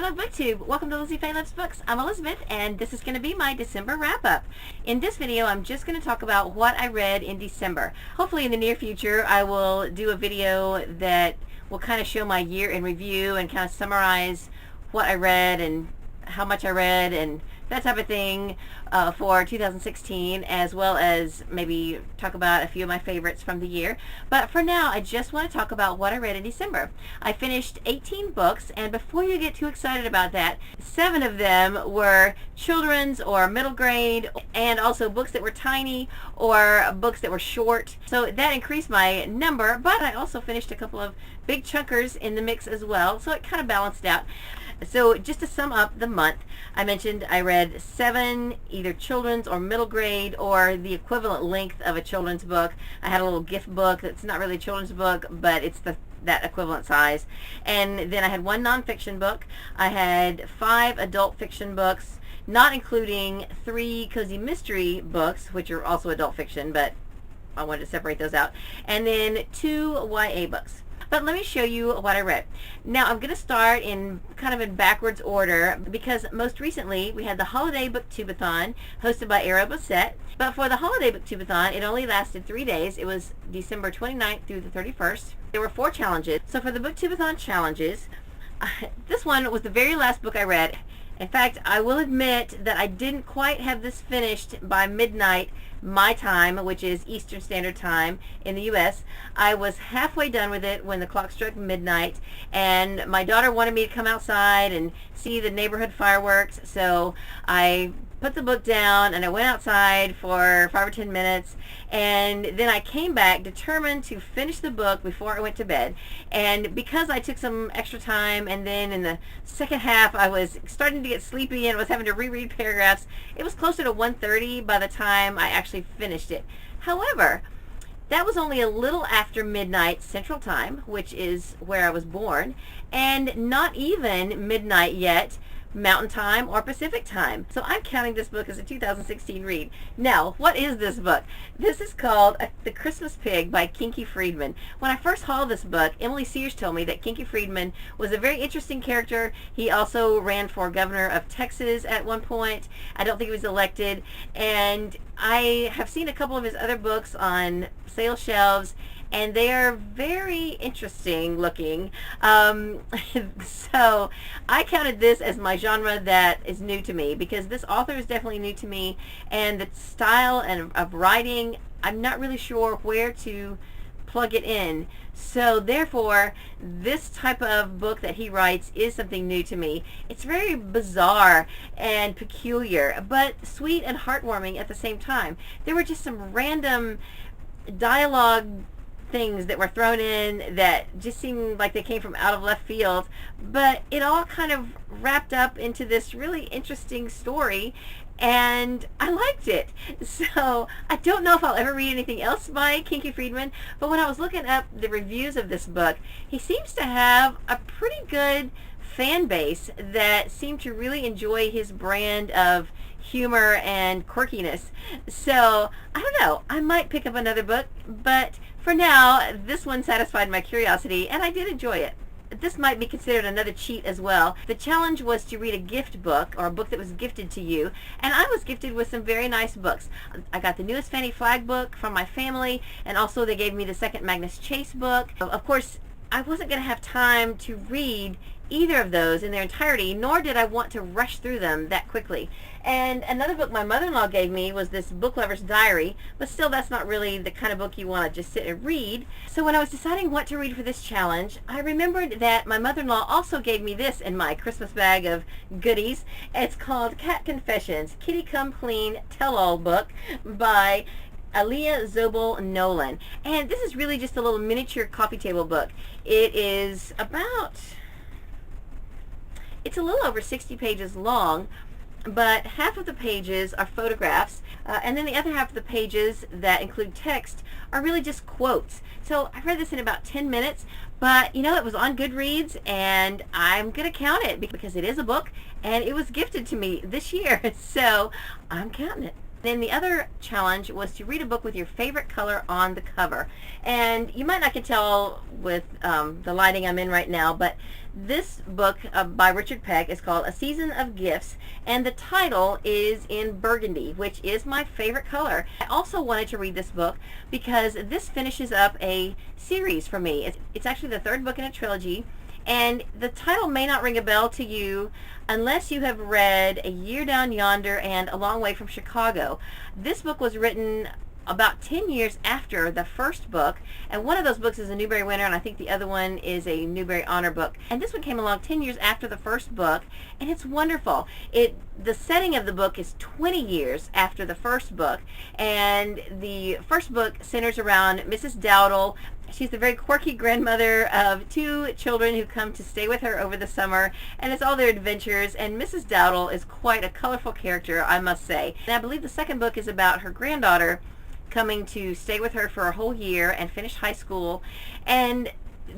Hello BookTube, welcome to LizziefayeLovesBooks. I'm Elizabeth and this is going to be my December wrap-up. In this video I'm just going to talk about what I read in December. Hopefully in the near future I will do a video that will kind of show my year in review and kind of summarize what I read and how much I read and that type of thing for 2016, as well as maybe talk about a few of my favorites from the year. But for now, I just want to talk about what I read in December. I finished 18 books, and before you get too excited about that, 7 of them were children's or middle grade, and also books that were tiny or books that were short. So that increased my number, but I also finished a couple of big chunkers in the mix as well, so it kind of balanced out. So just to sum up the month, I mentioned I read 7 either children's or middle grade or the equivalent length of a children's book. I had a little gift book that's not really a children's book, but it's that equivalent size. And then I had 1 nonfiction book. I had 5 adult fiction books, not including 3 cozy mystery books, which are also adult fiction, but I wanted to separate those out. And then 2 YA books. But let me show you what I read. Now I'm going to start in kind of in backwards order because most recently we had the Holiday Booktubeathon hosted by Arrow Bissett. But for the Holiday Booktubeathon it only lasted 3 days. It was December 29th through the 31st. There were 4 challenges. So for the Booktubeathon challenges, this one was the very last book I read. In fact, I will admit that I didn't quite have this finished by midnight my time, which is Eastern Standard Time in the U.S. I was halfway done with it when the clock struck midnight, and my daughter wanted me to come outside and see the neighborhood fireworks, so I put the book down and I went outside for 5 or 10 minutes, and then I came back determined to finish the book before I went to bed. And because I took some extra time, and then in the second half I was starting to get sleepy and was having to reread paragraphs, it was closer to 1:30 by the time I actually finished it. However, that was only a little after midnight Central Time, which is where I was born, and not even midnight yet Mountain Time or Pacific Time. So I'm counting this book as a 2016 read. Now, what is this book? This is called The Christmas Pig by Kinky Friedman. When I first hauled this book, Emily Sears told me that Kinky Friedman was a very interesting character. He also ran for governor of Texas at one point. I don't think he was elected. And I have seen a couple of his other books on sale shelves, and they are very interesting looking. So I counted this as my genre that is new to me, because this author is definitely new to me, and the style of writing, I'm not really sure where to plug it in. So therefore, this type of book that he writes is something new to me. It's very bizarre and peculiar, but sweet and heartwarming at the same time. There were just some random dialogue things that were thrown in that just seemed like they came from out of left field, but it all kind of wrapped up into this really interesting story, and I liked it. So I don't know if I'll ever read anything else by Kinky Friedman, but when I was looking up the reviews of this book, he seems to have a pretty good fan base that seem to really enjoy his brand of humor and quirkiness. So I don't know, I might pick up another book, but for now this one satisfied my curiosity and I did enjoy it. This might be considered another cheat as well. The challenge was to read a gift book, or a book that was gifted to you, and I was gifted with some very nice books. I got the newest Fannie Flagg book from my family, and also they gave me the second Magnus Chase book. Of course, I wasn't going to have time to read either of those in their entirety, nor did I want to rush through them that quickly. And another book my mother-in-law gave me was this Book Lover's Diary, but still that's not really the kind of book you want to just sit and read. So when I was deciding what to read for this challenge, I remembered that my mother-in-law also gave me this in my Christmas bag of goodies. It's called Cat Confessions, Kitty Come Clean Tell-All Book by Allia, Zobel, Nolan. And this is really just a little miniature coffee table book. It is it's a little over 60 pages long, but half of the pages are photographs, and then the other half of the pages that include text are really just quotes. So I read this in about 10 minutes, but you know, it was on Goodreads, and I'm going to count it because it is a book, and it was gifted to me this year, so I'm counting it. Then the other challenge was to read a book with your favorite color on the cover. And you might not can tell with the lighting I'm in right now, but This book by Richard Peck is called A Season of Gifts, and the title is in burgundy, which is my favorite color. I also wanted to read this book because this finishes up a series for me. It's actually the third book in a trilogy, and the title may not ring a bell to you unless you have read A Year Down Yonder and A Long Way from Chicago. This book was written about 10 years after the first book, and one of those books is a Newbery winner, and I think the other one is a Newbery honor book. And this one came along 10 years after the first book, and it's wonderful. The setting of the book is 20 years after the first book, and the first book centers around Mrs. Dowdle. She's the very quirky grandmother of two children who come to stay with her over the summer, and it's all their adventures, and Mrs. Dowdle is quite a colorful character, I must say. And I believe the second book is about her granddaughter coming to stay with her for a whole year and finish high school, and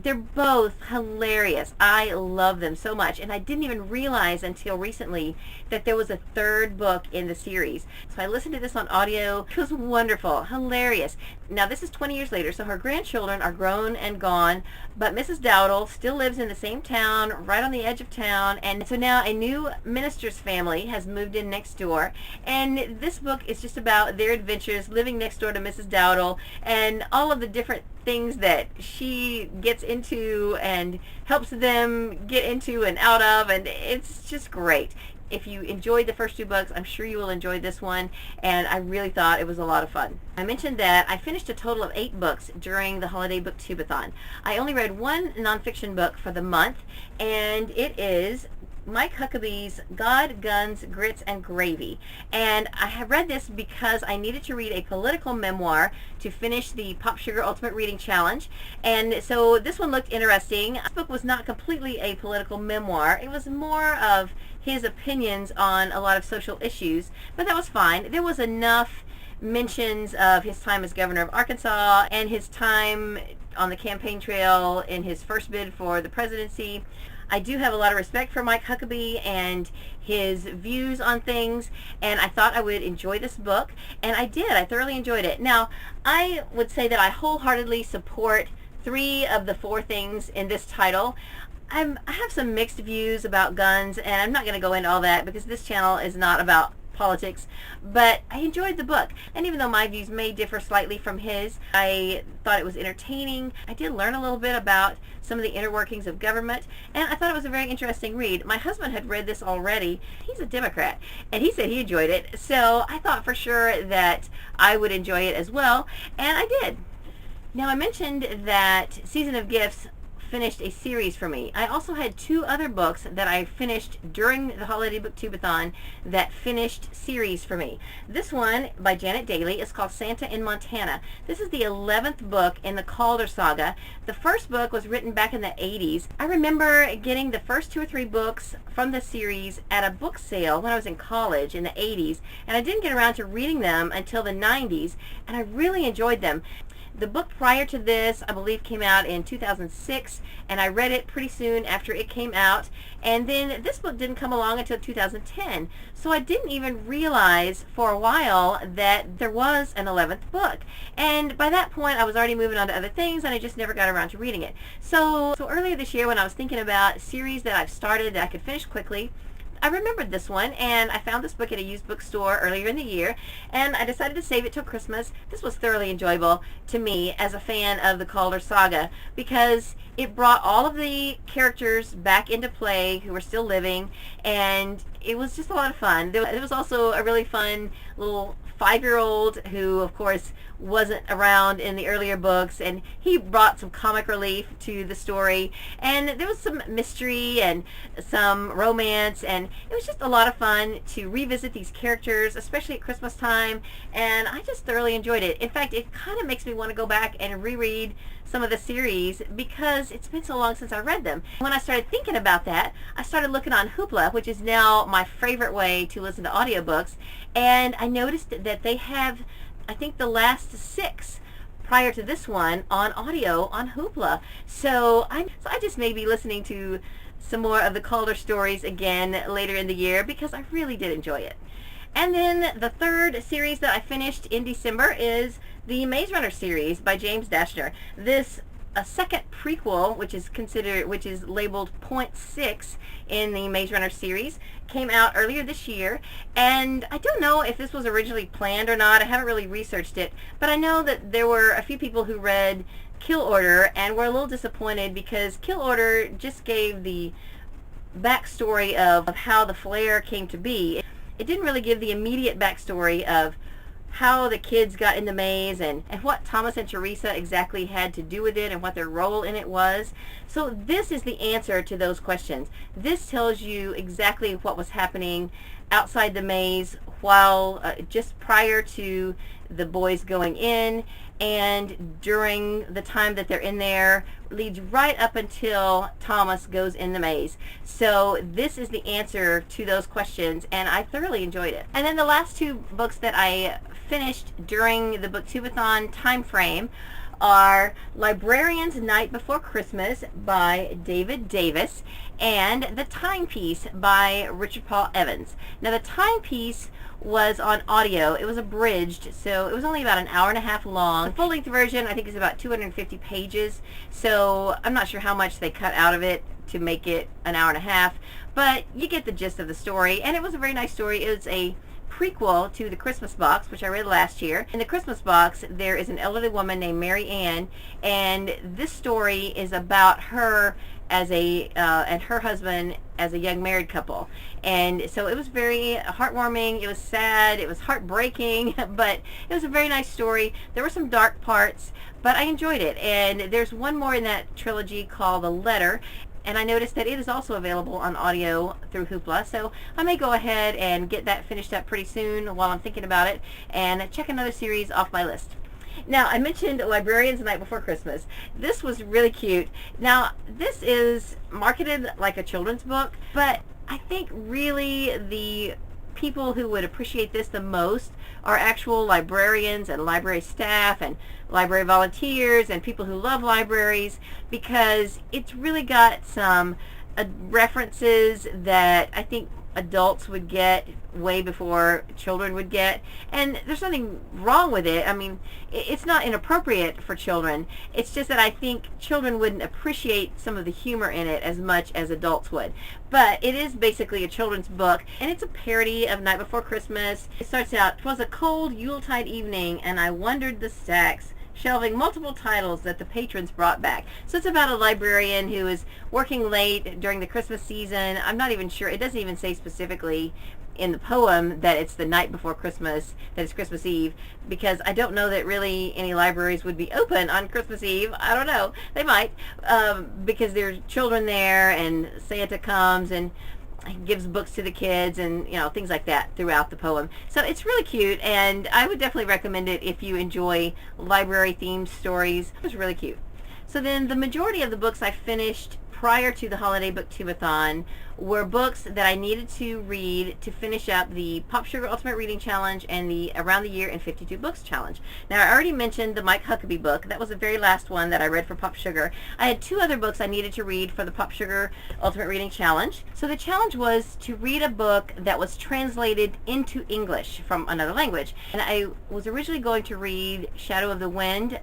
they're both hilarious. I love them so much, and I didn't even realize until recently that there was a third book in the series. So I listened to this on audio. It was wonderful, hilarious. Now this is 20 years later, so her grandchildren are grown and gone, but Mrs. Dowdle still lives in the same town, right on the edge of town, and so now a new minister's family has moved in next door, and this book is just about their adventures living next door to Mrs. Dowdle and all of the different things that she gets into and helps them get into and out of, and it's just great. If you enjoyed the first two books, I'm sure you will enjoy this one, and I really thought it was a lot of fun. I mentioned that I finished a total of 8 books during the Holiday Booktubeathon. I only read one nonfiction book for the month, and it is Mike Huckabee's God, Guns, Grits, and Gravy. And I have read this because I needed to read a political memoir to finish the Popsugar Ultimate Reading Challenge. And so this one looked interesting. This book was not completely a political memoir. It was more of his opinions on a lot of social issues, but that was fine. There was enough mentions of his time as governor of Arkansas and his time on the campaign trail in his first bid for the presidency. I do have a lot of respect for Mike Huckabee and his views on things, and I thought I would enjoy this book, and I did. I thoroughly enjoyed it. Now, I would say that I wholeheartedly support 3 of the 4 things in this title. I have some mixed views about guns, and I'm not going to go into all that because this channel is not about politics, but I enjoyed the book, and even though my views may differ slightly from his, I thought it was entertaining. I did learn a little bit about some of the inner workings of government, and I thought it was a very interesting read. My husband had read this already. He's a Democrat, and he said he enjoyed it, so I thought for sure that I would enjoy it as well, and I did. Now, I mentioned that Season of Gifts finished a series for me. I also had 2 other books that I finished during the Holiday Booktubeathon that finished series for me. This one by Janet Dailey is called Santa in Montana. This is the 11th book in the Calder saga. The first book was written back in the 80s. I remember getting the first 2 or 3 books from the series at a book sale when I was in college in the 80s, and I didn't get around to reading them until the 90s, and I really enjoyed them. The book prior to this, I believe, came out in 2006, and I read it pretty soon after it came out, and then this book didn't come along until 2010, so I didn't even realize for a while that there was an 11th book, and by that point I was already moving on to other things, and I just never got around to reading it. So earlier this year, when I was thinking about series that I've started that I could finish quickly, I remembered this one, and I found this book at a used bookstore earlier in the year, and I decided to save it till Christmas. This was thoroughly enjoyable to me as a fan of the Calder saga because it brought all of the characters back into play who were still living, and it was just a lot of fun. There was also a really fun little 5-year-old who, of course, wasn't around in the earlier books, and he brought some comic relief to the story, and there was some mystery and some romance, and it was just a lot of fun to revisit these characters, especially at Christmas time, and I just thoroughly enjoyed it. In fact, it kind of makes me want to go back and reread some of the series because it's been so long since I read them. When I started thinking about that, I started looking on Hoopla, which is now my favorite way to listen to audiobooks, and I noticed that they have, I think, the last 6 prior to this one on audio on Hoopla. So I just may be listening to some more of the Calder stories again later in the year because I really did enjoy it. And then the third series that I finished in December is the Maze Runner series by James Dashner. This a second prequel, which is labeled Point 6 in the Maze Runner series, came out earlier this year, and I don't know if this was originally planned or not. I haven't really researched it, but I know that there were a few people who read Kill Order and were a little disappointed because Kill Order just gave the backstory of how the flare came to be. It didn't really give the immediate backstory of how the kids got in the maze and what Thomas and Teresa exactly had to do with it and what their role in it was. So this is the answer to those questions. This tells you exactly what was happening outside the maze while just prior to the boys going in, and during the time that they're in there, leads right up until Thomas goes in the maze. So this is the answer to those questions, and I thoroughly enjoyed it. And then the last two books that I finished during the Booktubeathon time frame are Librarians Night Before Christmas by David Davis and The Timepiece by Richard Paul Evans. Now the Timepiece was on audio. It was abridged, so it was only about an hour and a half long. The full-length version I think is about 250 pages, so I'm not sure how much they cut out of it to make it an hour and a half, but you get the gist of the story, and it was a very nice story. It was a prequel to The Christmas Box, which I read last year. In The Christmas Box, there is an elderly woman named Mary Ann, and this story is about her as and her husband as a young married couple. And so it was very heartwarming, it was sad, it was heartbreaking, but it was a very nice story. There were some dark parts, but I enjoyed it. And there's one more in that trilogy called The Letter, and I noticed that it is also available on audio through Hoopla, so I may go ahead and get that finished up pretty soon while I'm thinking about it, and check another series off my list. Now, I mentioned Librarians Night Before Christmas. This was really cute. Now, this is marketed like a children's book, but I think really the people who would appreciate this the most are actual librarians and library staff and library volunteers and people who love libraries, because it's really got some references that I think adults would get way before children would get, and there's nothing wrong with it. I mean, it's not inappropriate for children. It's just that I think children wouldn't appreciate some of the humor in it as much as adults would. But it is basically a children's book, and it's a parody of Night Before Christmas. It starts out, "'Twas a cold Yuletide evening, and I wandered the stacks, shelving multiple titles that the patrons brought back." So it's about a librarian who is working late during the Christmas season. I'm not even sure. It doesn't even say specifically in the poem that it's the night before Christmas, that it's Christmas Eve, because I don't know that really any libraries would be open on Christmas Eve. I don't know. They might, because there's children there, and Santa comes and gives books to the kids, and things like that throughout the poem. So it's really cute, and I would definitely recommend it if you enjoy library themed stories. It was really cute. So then the majority of the books I finished prior to the Holiday Booktubeathon were books that I needed to read to finish up the Popsugar Ultimate Reading Challenge and the Around the Year in 52 Books Challenge. Now, I already mentioned the Mike Huckabee book. That was the very last one that I read for Popsugar. I had two other books I needed to read for the Popsugar Ultimate Reading Challenge. So the challenge was to read a book that was translated into English from another language. And I was originally going to read Shadow of the Wind,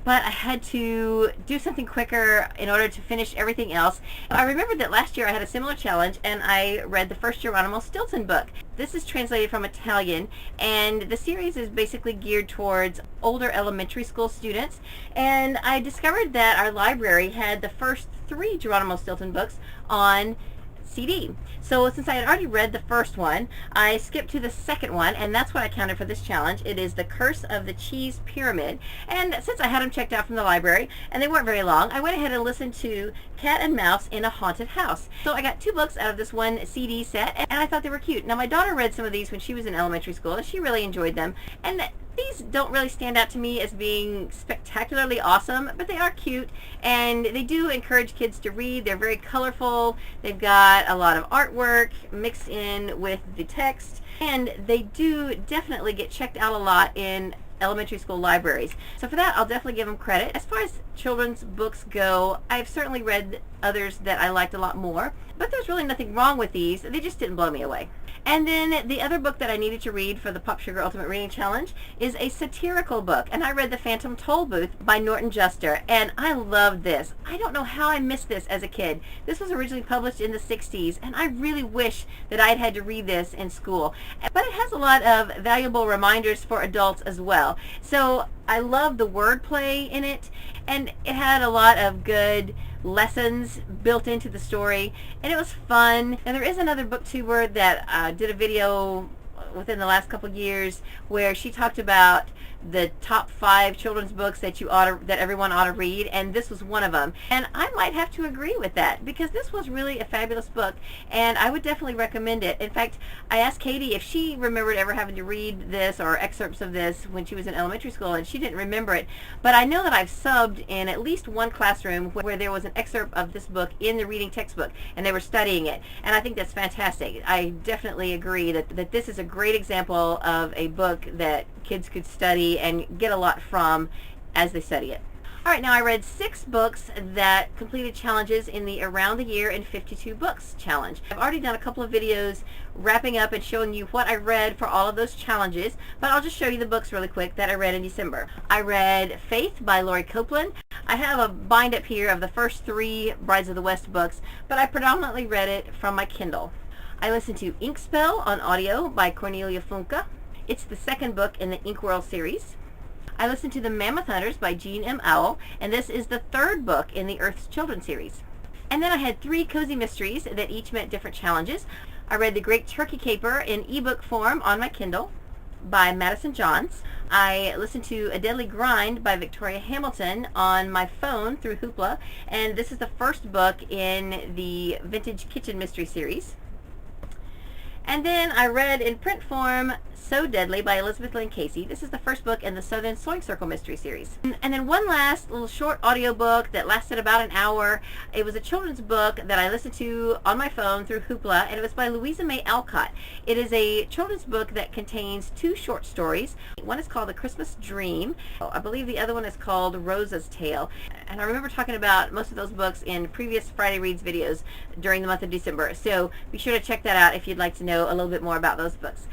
but I had to do something quicker in order to finish everything else. I remembered that last year I had a similar challenge, and I read the first Geronimo Stilton book. This is translated from Italian, and the series is basically geared towards older elementary school students. And I discovered that our library had the first 3 Geronimo Stilton books on CD. So since I had already read the first one, I skipped to the second one, and that's what I counted for this challenge. It is The Curse of the Cheese Pyramid. And since I had them checked out from the library, and they weren't very long, I went ahead and listened to Cat and Mouse in a Haunted House. So I got 2 books out of this one CD set, and I thought they were cute. Now, my daughter read some of these when she was in elementary school, and she really enjoyed them. And these don't really stand out to me as being spectacularly awesome, but they are cute, and they do encourage kids to read. They're very colorful. They've got a lot of artwork mixed in with the text, and they do definitely get checked out a lot in elementary school libraries. So for that, I'll definitely give them credit. As far as children's books go, I've certainly read others that I liked a lot more, but there's really nothing wrong with these. They just didn't blow me away. And then the other book that I needed to read for the Popsugar Ultimate Reading Challenge is a satirical book, and I read The Phantom Tollbooth by Norton Juster, and I loved this. I don't know how I missed this as a kid. This was originally published in the 60s, and I really wish that I'd had to read this in school. But it has a lot of valuable reminders for adults as well. So I love the wordplay in it, and it had a lot of good lessons built into the story, and it was fun. And there is another booktuber that did a video within the last couple years where she talked about the top 5 children's books that everyone ought to read, and this was one of them. And I might have to agree with that, because this was really a fabulous book, and I would definitely recommend it. In fact, I asked Katie if she remembered ever having to read this or excerpts of this when she was in elementary school, and she didn't remember it. But I know that I've subbed in at least one classroom where there was an excerpt of this book in the reading textbook, and they were studying it, and I think that's fantastic. I definitely agree that this is a great example of a book that kids could study and get a lot from as they study it. Alright, now I read 6 books that completed challenges in the Around the Year in 52 Books challenge. I've already done a couple of videos wrapping up and showing you what I read for all of those challenges, but I'll just show you the books really quick that I read in December. I read Faith by Lori Copeland. I have a bind up here of the first 3 Brides of the West books, but I predominantly read it from my Kindle. I listened to Ink Spell on audio by Cornelia Funke. It's the 2nd book in the Inkwell series. I listened to The Mammoth Hunters by Jean M. Auel, and this is the 3rd book in the Earth's Children series. And then I had 3 cozy mysteries that each met different challenges. I read The Great Turkey Caper in ebook form on my Kindle by Madison Johns. I listened to A Deadly Grind by Victoria Hamilton on my phone through Hoopla, and this is the 1st book in the Vintage Kitchen Mystery series. And then I read in print form So Deadly by Elizabeth Lynn Casey. This is the 1st book in the Southern Sewing Circle Mystery Series. And then one last little short audiobook that lasted about an hour. It was a children's book that I listened to on my phone through Hoopla, and it was by Louisa May Alcott. It is a children's book that contains 2 short stories. One is called The Christmas Dream. I believe the other one is called Rosa's Tale. And I remember talking about most of those books in previous Friday Reads videos during the month of December. So be sure to check that out if you'd like to know a little bit more about those books.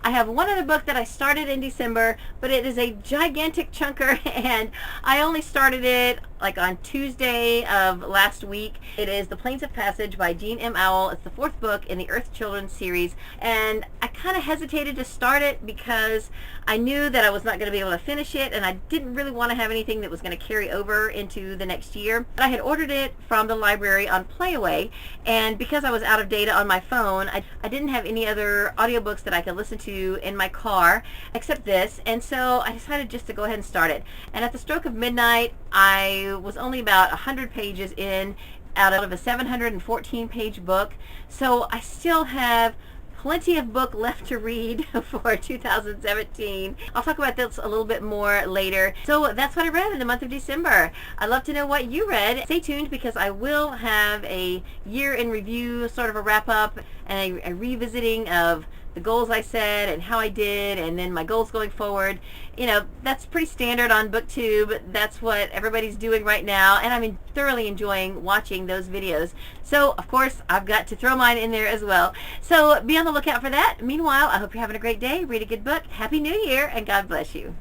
I have one other book that I started in December, but it is a gigantic chunker, and I only started it like on Tuesday of last week. It is The Plains of Passage by Jean M. Auel. It's the 4th book in the Earth Children series, and I kind of hesitated to start it because I knew that I was not going to be able to finish it, and I didn't really want to have anything that was going to carry over into the next year. But I had ordered it from the library on Playaway, and because I was out of data on my phone, I didn't have any other audiobooks that I could listen to in my car except this, and so I decided just to go ahead and start it. And at the stroke of midnight, I was only about 100 pages in out of a 714 page book, so I still have plenty of book left to read for 2017. I'll talk about this a little bit more later. So that's what I read in the month of December. I'd love to know what you read. Stay tuned, because I will have a year in review, sort of a wrap up, and a revisiting of the goals I set and how I did, and then my goals going forward. You know, that's pretty standard on BookTube. That's what everybody's doing right now, and I'm thoroughly enjoying watching those videos. So, of course, I've got to throw mine in there as well. So be on the lookout for that. Meanwhile, I hope you're having a great day. Read a good book. Happy New Year, and God bless you.